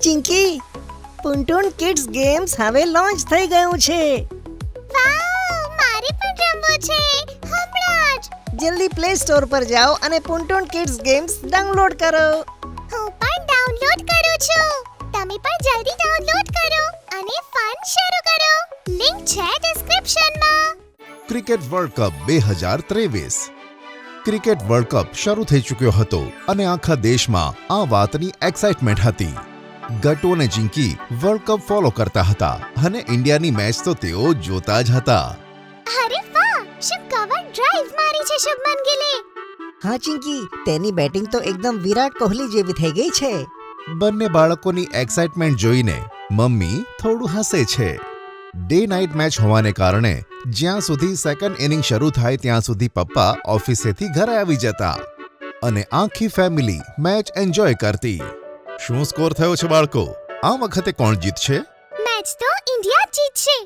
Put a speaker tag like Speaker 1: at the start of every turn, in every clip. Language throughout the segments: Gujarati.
Speaker 1: ચિંકી, પુન્ટુન કિડ્સ ગેમ્સ હવે લોન્ચ થઈ ગયું છે.
Speaker 2: વાવ, મારે પણ રમવું છે હમણાં જ.
Speaker 1: જલ્દી પ્લે સ્ટોર પર જાઓ અને પુન્ટુન કિડ્સ ગેમ્સ ડાઉનલોડ કરો.
Speaker 2: હું પણ ડાઉનલોડ કરું છું. તમે પણ જલ્દી ડાઉનલોડ કરો અને ફન શરૂ કરો. લિંક છે ડિસ્ક્રિપ્શનમાં.
Speaker 3: Cricket world cup 2023. Cricket world cup શરૂ થઈ ચૂક્યો હતો અને આખા દેશમાં આ વાતની એક્સાઇટમેન્ટ હતી. ગટ્ટુ અને ચિંકી વર્લ્ડ કપ ફોલો કરતા હતા અને ઇન્ડિયાની મેચ તો તેઓ જોતા જ હતા.
Speaker 2: અરે વાહ, શું કવર ડ્રાઈવ મારી છે શુભમન ગિલે.
Speaker 1: હા ચિંકી, તેની બેટિંગ તો એકદમ વિરાટ કોહલી જેવી થઈ ગઈ છે.
Speaker 3: બંને બાળકોની એક્સાઇટમેન્ટ જોઈને મમ્મી થોડું હસે છે. ડે નાઇટ મેચ હોવાને કારણે જ્યાં સુધી સેકન્ડ ઇનિંગ શરૂ થાય ત્યાં સુધી પપ્પા ઓફિસેથી ઘરે આવી જતા અને આખી ફેમિલી મેચ એન્જોય કરતી. શું સ્કોર થયો છે બાળકો? આ વખતે કોણ જીતશે?
Speaker 2: મેચ તો ઇન્ડિયા જીતશે.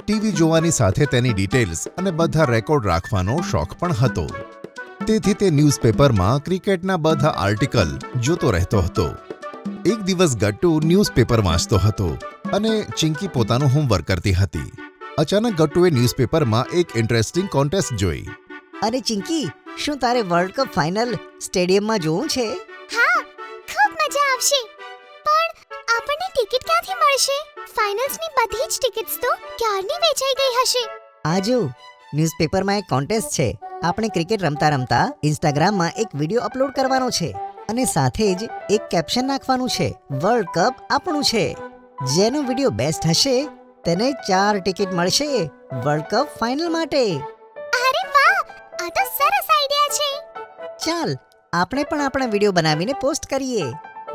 Speaker 3: ટીવી જોવાની સાથે તેની ડિટેલ્સ અને બધા રેકોર્ડ રાખવાનો શોખ પણ હતો. તેથી તે ન્યૂઝપેપરમાં ક્રિકેટના બધા આર્ટિકલ જોતો રહેતો હતો. એક દિવસ ગટ્ટુ ન્યૂઝપેપર વાંચતો હતો અને ચિંકી પોતાનું હોમવર્ક કરતી હતી. અચાનક ગટ્ટુએ ન્યૂઝપેપરમાં એક ઇન્ટરેસ્ટિંગ કોન્ટેસ્ટ જોઈ.
Speaker 1: અરે ચિંકી, શું તારે વર્લ્ડ કપ ફાઇનલ સ્ટેડિયમમાં જોવું છે?
Speaker 2: હા, ખૂબ મજા આવશે. પણ આપણને ટિકિટ ક્યાંથી મળશે? ફાઇનલ્સની બધી જ ટિકિટ્સ તો ક્યારની વેચાઈ ગઈ હશે.
Speaker 1: આ જો, ન્યૂઝપેપરમાં એક કોન્ટેસ્ટ છે. આપણે ક્રિકેટ રમતા રમતા ઇન્સ્ટાગ્રામમાં એક વિડીયો અપલોડ કરવાનો છે અને સાથે જ એક કેપ્શન નાખવાનું છે, વર્લ્ડ કપ આપણું છે. જેનો વિડીયો બેસ્ટ હશે તેને 4 ટિકિટ મળશે વર્લ્ડ કપ ફાઇનલ માટે.
Speaker 2: અરે વાહ, આ તો સરસ આઈડિયા છે.
Speaker 1: ચાલ, આપણે પણ આપણા વિડીયો બનાવીને પોસ્ટ કરીએ.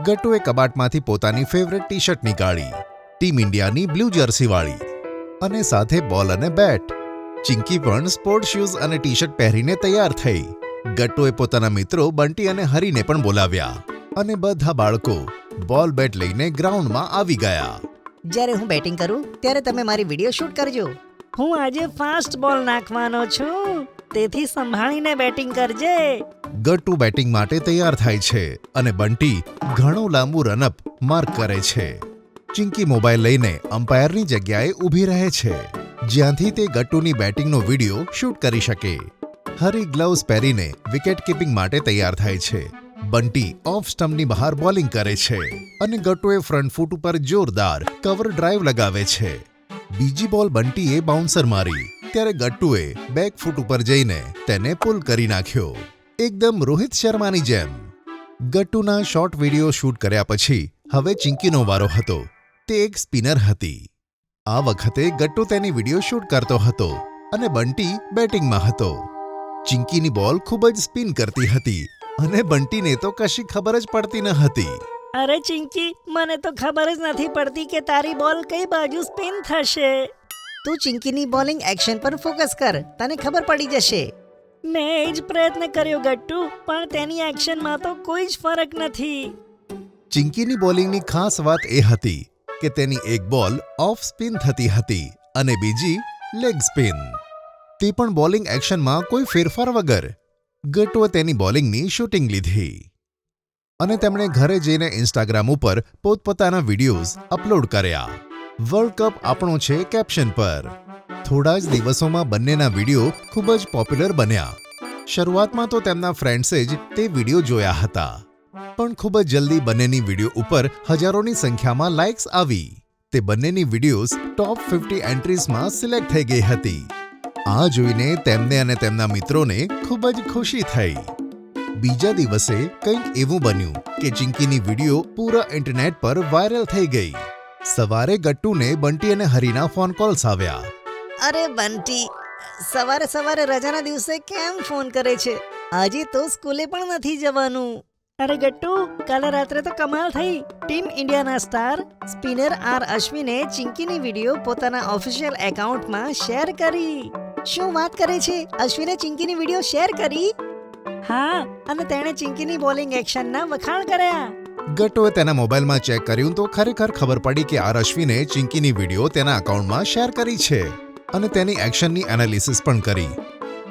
Speaker 3: ગટ્ટુએ કબાટમાંથી પોતાની ફેવરેટ ટી શર્ટ નીકાળી, ટીમ ઇન્ડિયાની બ્લુ જર્સી વાળી, અને સાથે બોલ અને બેટ. ચિંકી પણ સ્પોર્ટ શૂઝ અને ટી શર્ટ પહેરીને તૈયાર થઈ. ગટ્ટુએ પોતાના મિત્રો બંટી અને હરીને પણ બોલાવ્યા અને બધા બાળકો બોલ બેટ લઈને ગ્રાઉન્ડમાં આવી ગયા.
Speaker 1: જ્યારે હું બેટિંગ કરું ત્યારે તમે મારી વિડીયો શૂટ કરજો. હું આજે ફાસ્ટ બોલ નાખવાનો છું, તેથી સંભાળીને બેટિંગ કરજે.
Speaker 3: ગટ્ટુ બેટિંગ માટે તૈયાર થાય છે અને બંટી ઘણું લાંબુ રનઅપ માર્ક કરે છે. ચિંકી મોબાઈલ લઈને અમ્પાયરની જગ્યાએ ઊભી રહે છે, જ્યાંથી તે ગટ્ટુની બેટિંગનો વિડીયો શૂટ કરી શકે. હરી ગ્લવ્સ પહેરીને વિકેટ કીપિંગ માટે તૈયાર થાય છે. બંટી ઓફ સ્ટમ્પની બહાર બોલિંગ કરે છે અને ગટ્ટુએ ફ્રન્ટ ફૂટ ઉપર જોરદાર કવર ડ્રાઈવ લગાવે છે. બીજી બોલ બંટીએ બાઉન્સર મારી ત્યારે ગટ્ટુએ બેક ફૂટ ઉપર જઈને તેને પુલ કરી નાખ્યો, એકદમ રોહિત શર્માની જેમ. ગટ્ટુના શોર્ટ વિડીયો શૂટ કર્યા પછી હવે ચિંકીનો વારો હતો. તે એક સ્પિનર હતી. આ વખતે ગટ્ટુ તેની વિડીયો શૂટ કરતો હતો અને બંટી બેટિંગમાં હતો. ચિંકીની બોલ ખૂબ જ સ્પિન કરતી હતી અને બંટીને તો કશી ખબર જ પડતી ન હતી.
Speaker 1: અરે ચિંકી, મને તો ખબર જ નથી પડતી કે તારી બોલ કઈ બાજુ સ્પિન થશે. તું ચિંકીની બોલિંગ એક્શન પર ફોકસ કર, તને ખબર પડી જશે. મેં એ જ પ્રયત્ન કર્યો ગટ્ટુ, પણ તેની એક્શનમાં તો કોઈ જ ફરક નથી.
Speaker 3: ચિંકીની બોલિંગની ખાસ વાત એ હતી કે તેની એક બોલ ઓફ સ્પિન થતી હતી અને બીજી લેગ સ્પિન. તે પણ બોલિંગ એક્શનમાં કોઈ ફેરફાર વગર. ગટ્ટુએ તેની બોલિંગની શૂટિંગ લીધી અને તેમણે ઘરે જઈને ઇન્સ્ટાગ્રામ ઉપર પોતપોતાના વિડીયોઝ અપલોડ કર્યા. વર્લ્ડ કપ આપણો છે કેપ્શન પર. થોડા જ દિવસોમાં બંનેના વિડીયો ખૂબ જ પોપ્યુલર બન્યા. શરૂઆતમાં તો તેમના ફ્રેન્ડ્સે જ તે વિડીયો જોયા હતા, પણ ખૂબ જ જલ્દી બંનેની વિડીયો ઉપર હજારોની સંખ્યામાં લાઇક્સ આવી. તે બંનેની વિડીયોઝ ટોપ 50 એન્ટ્રીઝમાં સિલેક્ટ થઈ ગઈ હતી. આ જોઈને તેમને અને તેમના મિત્રોને ખૂબ જ ખુશી થઈ. બીજા દિવસે કંઈક એવું બન્યું કે ચિંકીની વિડીયો પૂરા ઇન્ટરનેટ પર વાયરલ થઈ ગઈ. સવારે ગટ્ટુને બંટી અને હરીના ફોન કોલ્સ આવ્યા.
Speaker 1: અરે બંટી, સવારે સવારે રજાના દિવસે કેમ ફોન કરે છે? આજે તો સ્કૂલે પણ નથી જવાનું. અરે ગટ્ટુ, કાલે રાત્રે તો કમાલ થઈ. ટીમ ઇન્ડિયાના સ્ટાર સ્પિનર આર અશ્વિને ચિંકીની વિડીયો પોતાના ઓફિશિયલ એકાઉન્ટમાં શેર કરી. શું વાત કરે છે? અશ્વિને ચિંકીની વિડીયો શેર કરી? હા, અને તેણે ચિંકીની બોલિંગ એક્શનના વખાણ કર્યા.
Speaker 3: ગટ્ટુએ તેના મોબાઈલમાં ચેક કર્યું તો ખરેખર ખબર પડી કે આર અશ્વિને ચિંકીની વિડીયો તેના એકાઉન્ટમાં શેર કરી છે અને તેની એક્શનની એનાલિસિસ પણ કરી.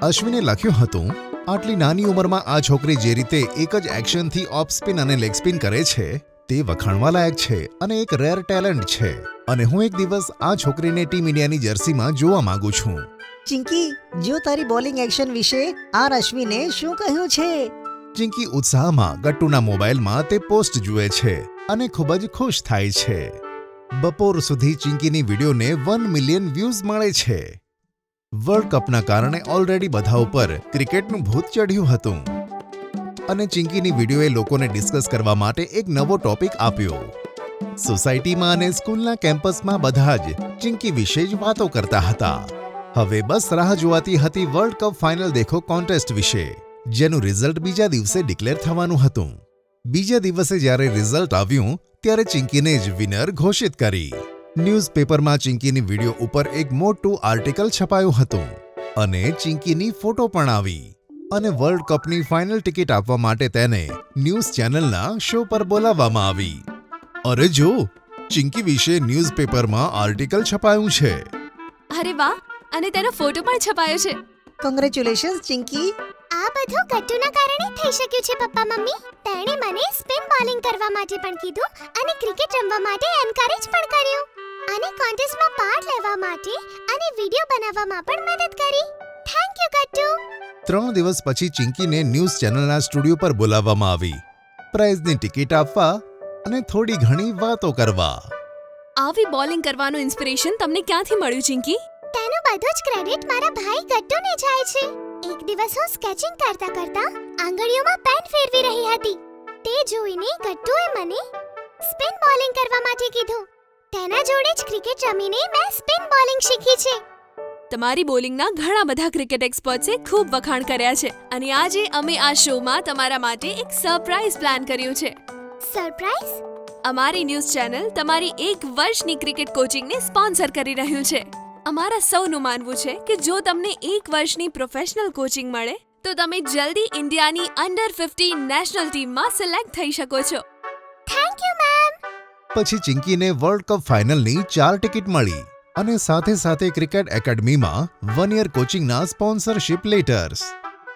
Speaker 3: અશ્વિને લખ્યું હતું, આટલી નાની ઉંમરમાં આ છોકરી જે રીતે એક જ એક્શનથી ઓફ સ્પિન અને લેગ સ્પિન કરે છે તે વખાણવા લાયક છે અને એક રેર ટેલેન્ટ છે. અને હું એક દિવસ આ છોકરીને ટીમ ઇન્ડિયાની જર્સીમાં જોવા માંગુ છું.
Speaker 1: ચિંકી, જો તારી બોલિંગ એક્શન વિશે આર અશ્વિને શું કહ્યું છે?
Speaker 3: ચિંકી ઉત્સાહમાં ગટ્ટુના મોબાઈલમાં તે પોસ્ટ જુએ છે અને ખૂબ જ ખુશ થાય છે. બપોર સુધી ચિંકીની વિડીયોને 1 મિલિયન વ્યૂઝ મળે છે. વર્લ્ડ કપના કારણે ઓલરેડી બધા ઉપર ક્રિકેટનું ભૂત ચઢ્યું હતું અને ચિંકીની વિડીયોએ લોકોને ડિસ્કસ કરવા માટે એક નવો ટોપિક આપ્યો. સોસાયટીમાં અને સ્કૂલના કેમ્પસમાં બધા જ ચિંકી વિશે જ વાતો કરતા હતા. હવે બસ રાહ જોવાતી હતી વર્લ્ડ કપ ફાઇનલ દેખો કોન્ટેસ્ટ વિશે, જેનું રિઝલ્ટ બીજા દિવસે ડિક્લેર થવાનું હતું. બીજા દિવસે જ્યારે રિઝલ્ટ આવ્યું ત્યારે ચિંકીને જ વિનર ઘોષિત કરી. ન્યૂઝપેપરમાં ચિંકીની વિડીયો ઉપર એક મોટું આર્ટિકલ છપાયું હતું અને ચિંકીની ફોટો પણ આવી. અને વર્લ્ડ કપની ફાઇનલ ટિકિટ આપવા માટે તેને ન્યૂઝ ચેનલના શો પર બોલાવવામાં આવી. અરે જો, ચિંકી વિશે ન્યૂઝપેપરમાં આર્ટિકલ છપાયું છે.
Speaker 4: અરે વાહ, અને તેનો ફોટો પણ છપાયો છે.
Speaker 1: કોંગ્રેચ્યુલેશન્સ ચિંકી.
Speaker 2: આ બધું ગટ્ટુના કારણે થઈ શક્યું છે પપ્પા મમ્મી. તેણે મને સ્પિન બોલિંગ કરવા માટે પણ કીધું અને ક્રિકેટ રમવા માટે એન્કરેજ પણ કર્યું અને કોન્ટેસ્ટમાં પાર્ટ લેવા માટે અને વિડિયો બનાવવામાં પણ મદદ કરી. Thank you Gattu.
Speaker 3: 3 દિવસ પછી ચિંકીને ન્યૂઝ ચેનલના સ્ટુડિયો પર બોલાવવામાં આવી, પ્રાઇઝની ટિકિટ આપવા અને થોડી ઘણી વાતો કરવા.
Speaker 4: આવી બોલિંગ કરવાનું ઇન્સ્પિરેશન તમને ક્યાંથી મળ્યું ચિંકી?
Speaker 2: તેનું બધું જ ક્રેડિટ મારા ભાઈ ગટ્ટુને જાય છે. એક દિવસ હું સ્કેચિંગ કરતા કરતા આંગળીઓમાં પેન ફેરવી રહી હતી. તે જોઈને ગટ્ટુએ મને સ્પિન બોલિંગ કરવા માટે કીધું. તેના જોડે જ ક્રિકેટ રમીને મેં સ્પિન બોલિંગ શીખી છે.
Speaker 4: તમારી બોલિંગના ઘણા બધા ક્રિકેટ એક્સપર્ટ્સે ખૂબ વખાણ કર્યા છે અને આજે અમે આ શોમાં તમારા માટે એક સરપ્રાઇઝ પ્લાન કર્યું છે.
Speaker 2: સરપ્રાઇઝ?
Speaker 4: અમારી ન્યૂઝ ચેનલ તમારી 1 વર્ષની ક્રિકેટ કોચિંગને સ્પોન્સર કરી રહ્યું છે. અમારા સૌનું માનવું છે કે જો તમને 1 વર્ષની પ્રોફેશનલ કોચિંગ મળે તો તમે જલ્દી ઇન્ડિયાની અંડર 15 નેશનલ ટીમમાં સિલેક્ટ થઈ શકો છો.
Speaker 2: Thank you ma'am.
Speaker 3: પછી ચિંકીને વર્લ્ડ કપ ફાઇનલની 4 ટિકિટ મળી અને સાથે સાથે ક્રિકેટ એકેડમીમાં 1 યર કોચિંગના સ્પોન્સરશિપ લેટર્સ.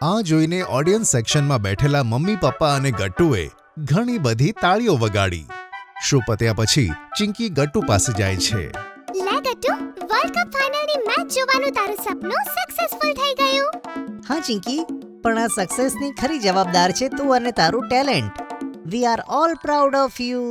Speaker 3: આ જોઈને ઓડિયન્સ સેક્શનમાં બેઠેલા મમ્મી પપ્પા અને ગટ્ટુએ ઘણી બધી તાળીઓ વગાડી. શો પત્યા પછી ચિંકી ગટ્ટુ પાસે જાય છે.
Speaker 2: લે ગટ્ટુ, વર્લ્ડ કપ ફાઇનલની મેચ જોવાનું તારું સપનું સક્સેસફુલ થઈ ગયું.
Speaker 1: હા ચિંકી, પણ આ સક્સેસની ખરી જવાબદાર છે તું અને તારું talent. We are all proud of you.